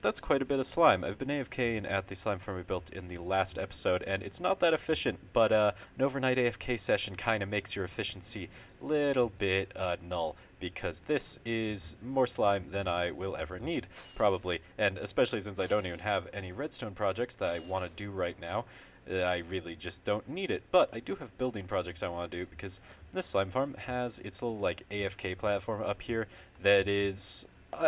That's quite a bit of slime. I've been AFKing at the slime farm we built in the last episode, and it's not that efficient, but an overnight AFK session kind of makes your efficiency a little bit null, because this is more slime than I will ever need, probably, and especially since I don't even have any redstone projects that I want to do right now. I really just don't need it, but I do have building projects I want to do because this slime farm has its little like AFK platform up here that is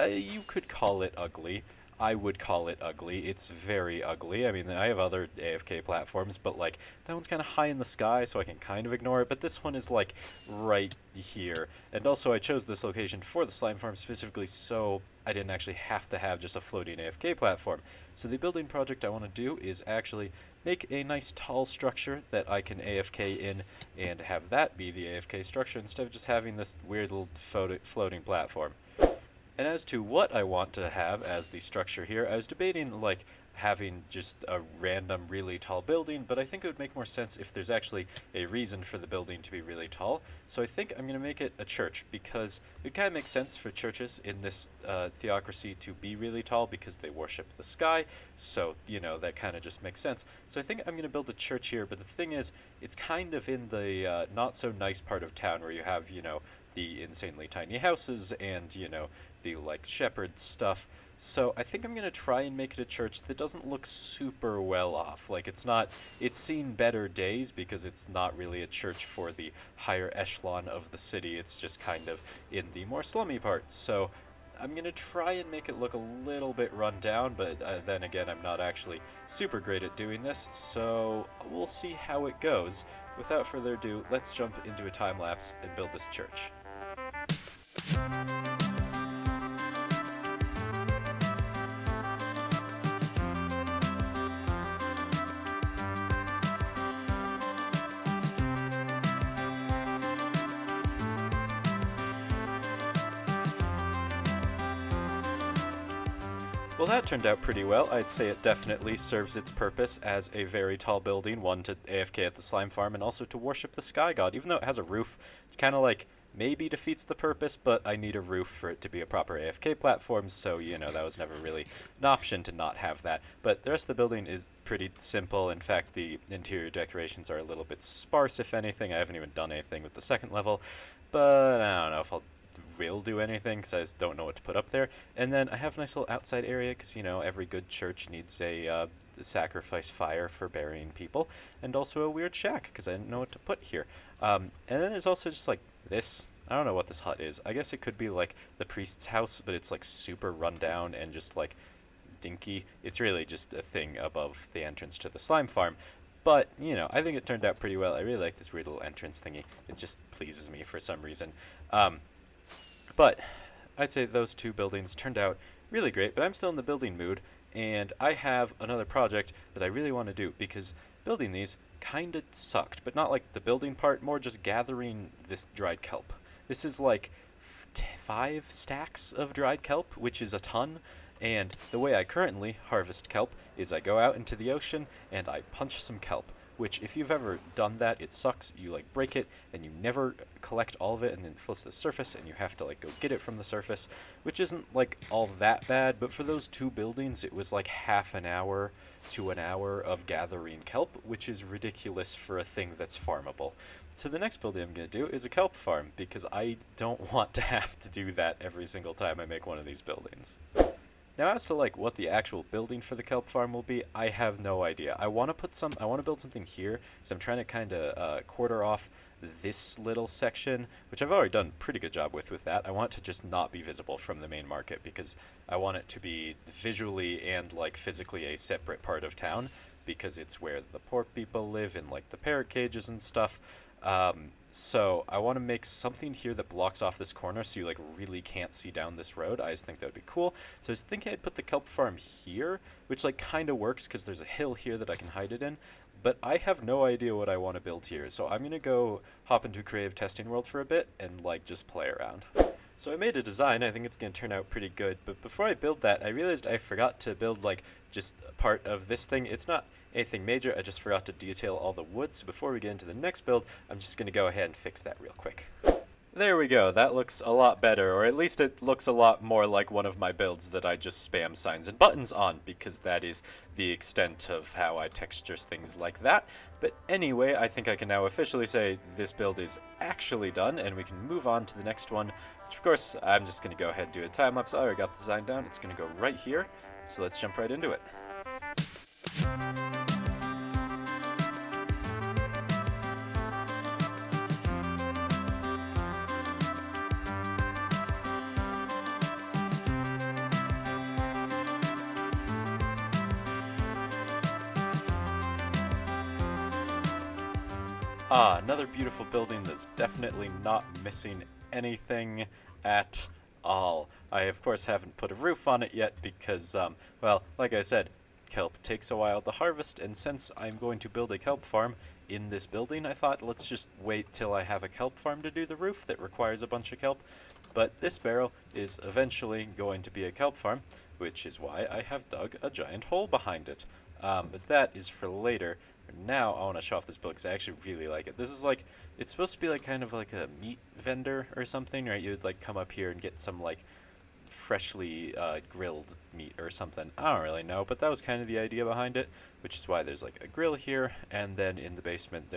you could call it ugly. I would call it ugly. It's very ugly. I mean, I have other AFK platforms, but like that one's kind of high in the sky, so I can kind of ignore it. But this one is like right here. And also, I chose this location for the slime farm specifically so I didn't actually have to have just a floating AFK platform. So the building project I want to do is actually make a nice tall structure that I can AFK in and have that be the AFK structure instead of just having this weird little floating platform. And as to what I want to have as the structure here, I was debating like having just a random really tall building, but I think it would make more sense if there's actually a reason for the building to be really tall. So I think I'm going to make it a church because it kind of makes sense for churches in this theocracy to be really tall because they worship the sky. So, that kind of just makes sense. So I think I'm going to build a church here, but the thing is, it's kind of in the not so nice part of town where you have, the insanely tiny houses and, the like shepherd stuff. So I think I'm going to try and make it a church that doesn't look super well off. Like it's seen better days because it's not really a church for the higher echelon of the city. It's just kind of in the more slummy parts. So I'm going to try and make it look a little bit run down, but then again, I'm not actually super great at doing this, so we'll see how it goes. Without further ado, let's jump into a time lapse and build this church. Well, that turned out pretty well. I'd say it definitely serves its purpose as a very tall building, one to AFK at the slime farm and also to worship the sky god. Even though it has a roof, it kind of like maybe defeats the purpose, but I need a roof for it to be a proper AFK platform, so, that was never really an option to not have that. But the rest of the building is pretty simple. In fact, the interior decorations are a little bit sparse, if anything. I haven't even done anything with the second level, but I don't know if I'll will do anything because I just don't know what to put up there. And then I have a nice little outside area because, every good church needs a sacrifice fire for burying people, and also a weird shack because I didn't know what to put here. And then there's also just like this. I don't know what this hut is. I guess it could be like the priest's house, but it's like super run down and just like dinky. It's really just a thing above the entrance to the slime farm. But, I think it turned out pretty well. I really like this weird little entrance thingy. It just pleases me for some reason. But I'd say those two buildings turned out really great, but I'm still in the building mood, and I have another project that I really want to do, because building these kind of sucked, but not like the building part, more just gathering this dried kelp. This is like 5 stacks of dried kelp, which is a ton, and the way I currently harvest kelp is I go out into the ocean and I punch some kelp. Which, if you've ever done that, it sucks. You like break it and you never collect all of it, and then it floats to the surface and you have to like go get it from the surface, which isn't like all that bad. But for those 2 buildings, it was like half an hour to an hour of gathering kelp, which is ridiculous for a thing that's farmable. So the next building I'm going to do is a kelp farm, because I don't want to have to do that every single time I make one of these buildings. Now, as to like what the actual building for the kelp farm will be, I have no idea. I want to build something here, so I'm trying to kind of quarter off this little section, which I've already done a pretty good job with that. I want it to just not be visible from the main market because I want it to be visually and like physically a separate part of town, because it's where the poor people live in like the parrot cages and stuff. So I want to make something here that blocks off this corner so you like really can't see down this road. I just think that would be cool. So I was thinking I'd put the kelp farm here, which like kind of works because there's a hill here that I can hide it in. But I have no idea what I want to build here. So I'm going to go hop into Creative Testing World for a bit and like just play around. So I made a design. I think it's going to turn out pretty good. But before I build that, I realized I forgot to build like just part of this thing. It's not anything major, I just forgot to detail all the wood. So before we get into the next build, I'm just going to go ahead and fix that real quick. There we go. That looks a lot better, or at least it looks a lot more like one of my builds that I just spam signs and buttons on, because that is the extent of how I texture things like that. But anyway, I think I can now officially say this build is actually done, and we can move on to the next one, which of course, I'm just going to go ahead and do a time-lapse. I already got the design down. It's going to go right here, so let's jump right into it. Ah, another beautiful building that's definitely not missing anything at all. I, of course, haven't put a roof on it yet because, well, like I said, kelp takes a while to harvest, and since I'm going to build a kelp farm in this building, I thought let's just wait till I have a kelp farm to do the roof that requires a bunch of kelp. But this barrel is eventually going to be a kelp farm, which is why I have dug a giant hole behind it. But that is for later. Now I want to show off this build because I actually really like it. This is like, it's supposed to be like kind of like a meat vendor or something, right? You would like come up here and get some like freshly grilled meat or something. I don't really know, but that was kind of the idea behind it, which is why there's like a grill here, and then in the basement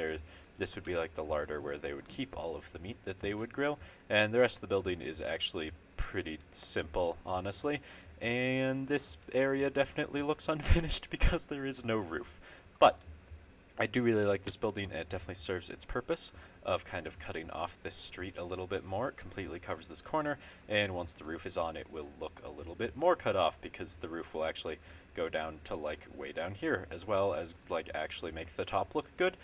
this would be like the larder where they would keep all of the meat that they would grill, and the rest of the building is actually pretty simple, honestly. And this area definitely looks unfinished because there is no roof. But I do really like this building, and it definitely serves its purpose of kind of cutting off this street a little bit more. It completely covers this corner, and once the roof is on, it will look a little bit more cut off because the roof will actually go down to like way down here, as well as like actually make the top look good.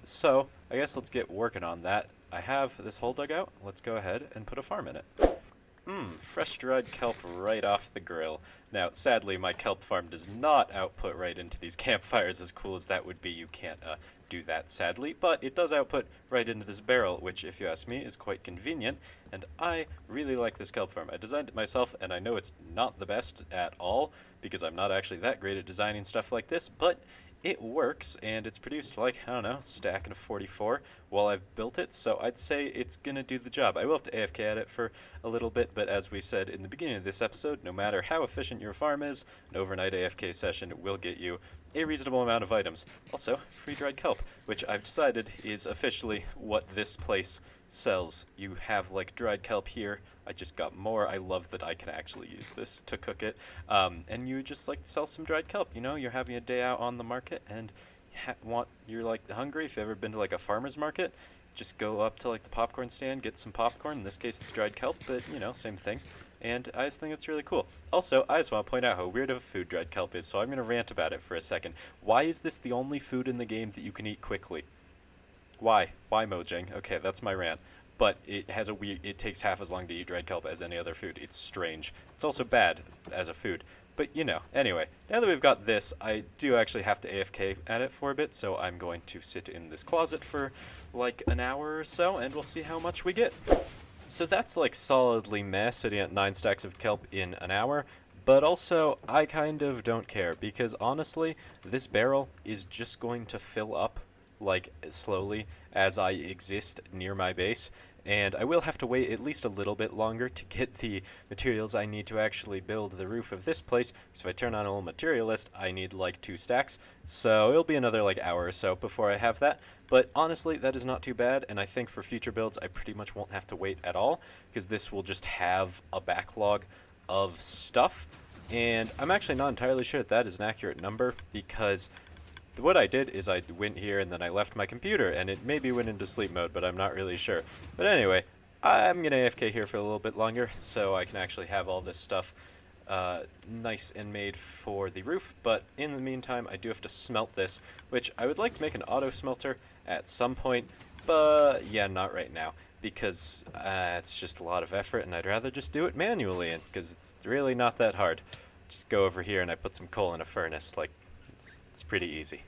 So I guess let's get working on that. I have this hole dug out. Let's go ahead and put a farm in it. Fresh dried kelp right off the grill. Now, sadly, my kelp farm does not output right into these campfires. As cool as that would be, you can't do that, sadly. But it does output right into this barrel, which, if you ask me, is quite convenient. And I really like this kelp farm. I designed it myself, and I know it's not the best at all, because I'm not actually that great at designing stuff like this, but it works, and it's produced like, I don't know, stack of 44 while I've built it, so I'd say it's gonna do the job. I will have to AFK at it for a little bit, but as we said in the beginning of this episode, no matter how efficient your farm is, an overnight AFK session will get you a reasonable amount of items. Also, free dried kelp, which I've decided is officially what this place sells. You have like dried kelp here. I just got more. I love that I can actually use this to cook it. And you just like sell some dried kelp. You know, you're having a day out on the market and you're like hungry. If you've ever been to like a farmer's market, just go up to like the popcorn stand, get some popcorn. In this case, it's dried kelp, but you know, same thing. And I just think it's really cool. Also, I just want to point out how weird of a food dried kelp is, so I'm going to rant about it for a second. Why is this the only food in the game that you can eat quickly? Why? Why Mojang? Okay, that's my rant. But it takes half as long to eat dried kelp as any other food. It's strange. It's also bad as a food. But, you know, anyway, now that we've got this, I do actually have to AFK at it for a bit, so I'm going to sit in this closet for like an hour or so, and we'll see how much we get. So that's like solidly meh, sitting at 9 stacks of kelp in an hour. But also, I kind of don't care, because honestly, this barrel is just going to fill up like slowly as I exist near my base, and I will have to wait at least a little bit longer to get the materials I need to actually build the roof of this place, because if I turn on a little material list, I need like 2 stacks, so it'll be another like hour or so before I have that. But honestly, that is not too bad, and I think for future builds I pretty much won't have to wait at all, because this will just have a backlog of stuff. And I'm actually not entirely sure that is an accurate number, because what I did is I went here and then I left my computer, and it maybe went into sleep mode, but I'm not really sure. But anyway, I'm going to AFK here for a little bit longer, so I can actually have all this stuff nice and made for the roof. But in the meantime, I do have to smelt this, which I would like to make an auto smelter at some point, but yeah, not right now, because it's just a lot of effort, and I'd rather just do it manually, because it's really not that hard. Just go over here and I put some coal in a furnace, like, it's pretty easy.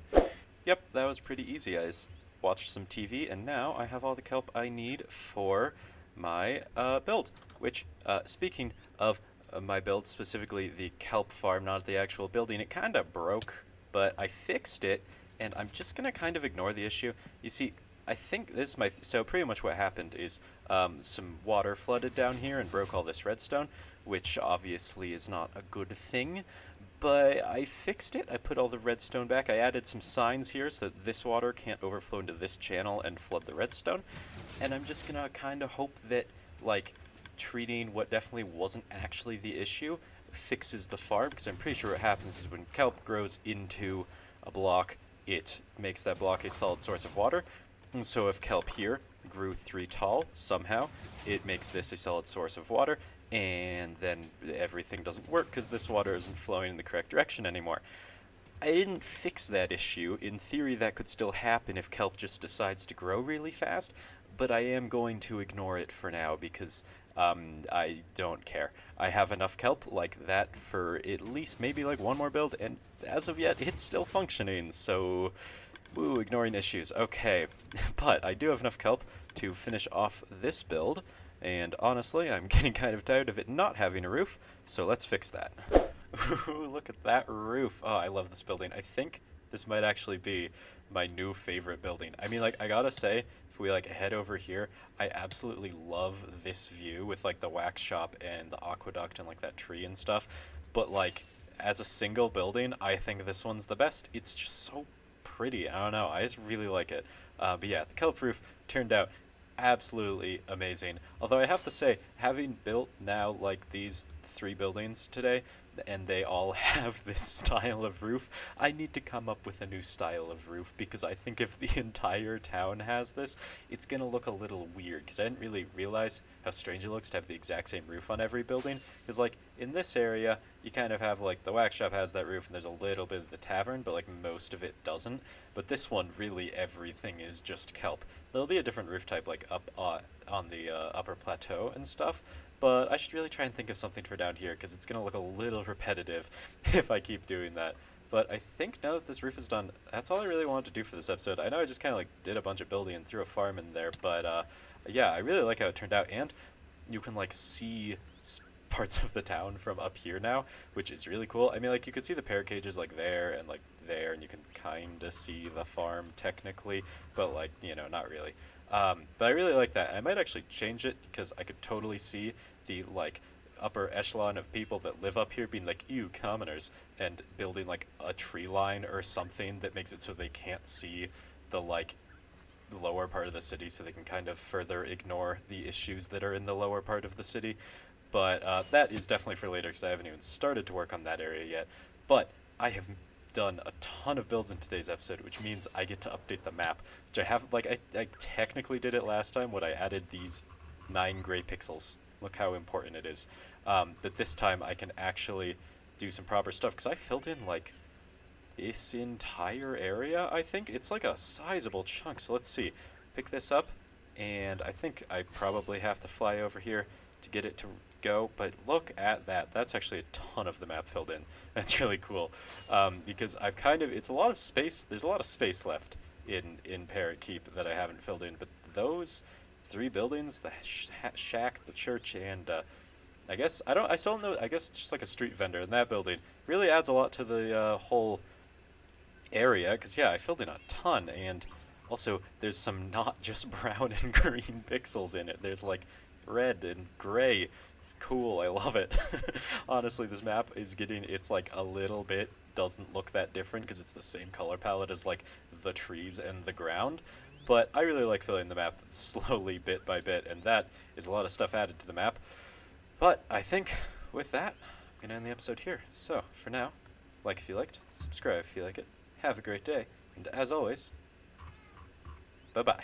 Yep, that was pretty easy. I just watched some TV, and now I have all the kelp I need for my build. Which, speaking of my build, specifically the kelp farm, not the actual building, it kind of broke, but I fixed it, and I'm just going to kind of ignore the issue. You see, I think this is my so pretty much what happened is some water flooded down here and broke all this redstone, which obviously is not a good thing. But I fixed it. I put all the redstone back. I added some signs here so that this water can't overflow into this channel and flood the redstone. And I'm just gonna kind of hope that, like, treating what definitely wasn't actually the issue fixes the farm, because I'm pretty sure what happens is when kelp grows into a block, it makes that block a solid source of water. And so if kelp here grew 3 tall, somehow, it makes this a solid source of water, and then everything doesn't work because this water isn't flowing in the correct direction anymore. I didn't fix that issue. In theory, that could still happen if kelp just decides to grow really fast, but I am going to ignore it for now because I don't care. I have enough kelp like that for at least maybe like one more build, and as of yet, it's still functioning, so woo, ignoring issues. Okay, but I do have enough kelp to finish off this build, and honestly, I'm getting kind of tired of it not having a roof, so let's fix that. Ooh, look at that roof. Oh, I love this building. I think this might actually be my new favorite building. I mean, like, I gotta say, if we, like, head over here, I absolutely love this view with, like, the wax shop and the aqueduct and, like, that tree and stuff. But, like, as a single building, I think this one's the best. It's just so pretty. I don't know. I just really like it. But yeah, the kelp roof turned out absolutely amazing. Although I have to say, having built now, like, these 3 buildings today, and they all have this style of roof, I need to come up with a new style of roof, because I think if the entire town has this, it's gonna look a little weird, because I didn't really realize how strange it looks to have the exact same roof on every building, because, like, in this area, you kind of have, like, the wax shop has that roof, and there's a little bit of the tavern, but, like, most of it doesn't. But this one, really, everything is just kelp. There'll be a different roof type, like, up on the upper plateau and stuff, but I should really try and think of something for down here, because it's going to look a little repetitive if I keep doing that. But I think now that this roof is done, that's all I really wanted to do for this episode. I know I just kind of, like, did a bunch of building and threw a farm in there, but yeah, I really like how it turned out, and you can, like, see parts of the town from up here now, which is really cool. I mean, like, you could see the parrot cages, like, there and, like, there, and you can kind of see the farm technically, but, like, you know, not really. But I really like that. I might actually change it, because I could totally see the, like, upper echelon of people that live up here being like, ew, commoners, and building, like, a tree line or something that makes it so they can't see the, like, lower part of the city, so they can kind of further ignore the issues that are in the lower part of the city. But that is definitely for later, because I haven't even started to work on that area yet. But I have done a ton of builds in today's episode, which means I get to update the map, which I haven't, like, I technically did it last time when I added these 9 gray pixels. Look how important it is. But this time I can actually do some proper stuff, because I filled in, like, this entire area, I think. It's, like, a sizable chunk, so let's see. Pick this up, and I think I probably have to fly over here to get it to go, but look at that. That's actually a ton of the map filled in. That's really cool, because I've kind of, it's a lot of space, there's a lot of space left in Parrotkeep that I haven't filled in, but those 3 buildings, the shack, the church, and I guess, I still don't know, I guess it's just like a street vendor in that building, really adds a lot to the whole area, because yeah, I filled in a ton, and also there's some not just brown and green pixels in it, there's, like, red and gray. It's cool. I love it. Honestly, this map is getting, it's, like, a little bit, doesn't look that different because it's the same color palette as, like, the trees and the ground. But I really like filling the map slowly, bit by bit, and that is a lot of stuff added to the map. But I think with that, I'm going to end the episode here. So, for now, like if you liked, subscribe if you like it, have a great day, and as always, bye-bye.